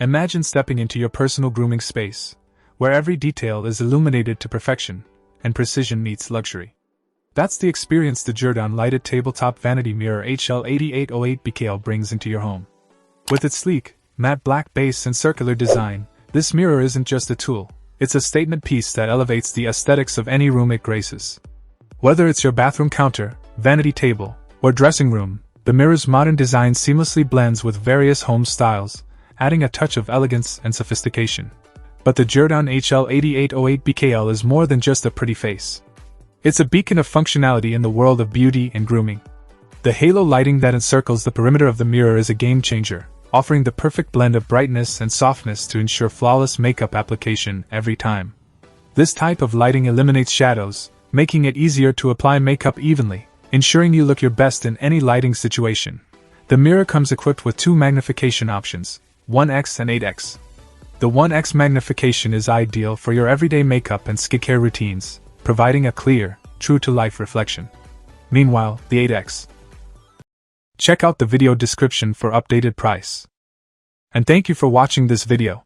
Imagine stepping into your personal grooming space, where every detail is illuminated to perfection, and precision meets luxury. That's the experience the JERDON lighted tabletop vanity mirror HL8808BKL brings into your home. With its sleek, matte black base and circular design, this mirror isn't just a tool, it's a statement piece that elevates the aesthetics of any room it graces. Whether it's your bathroom counter, vanity table, or dressing room, the mirror's modern design seamlessly blends with various home styles, adding a touch of elegance and sophistication. But the JERDON HL8808BKL is more than just a pretty face. It's a beacon of functionality in the world of beauty and grooming. The halo lighting that encircles the perimeter of the mirror is a game changer, offering the perfect blend of brightness and softness to ensure flawless makeup application every time. This type of lighting eliminates shadows, making it easier to apply makeup evenly, ensuring you look your best in any lighting situation. The mirror comes equipped with two magnification options, 1x and 8x. The 1x magnification is ideal for your everyday makeup and skincare routines, providing a clear, true-to-life reflection. Meanwhile, the 8x. Check out the video description for updated price. And thank you for watching this video.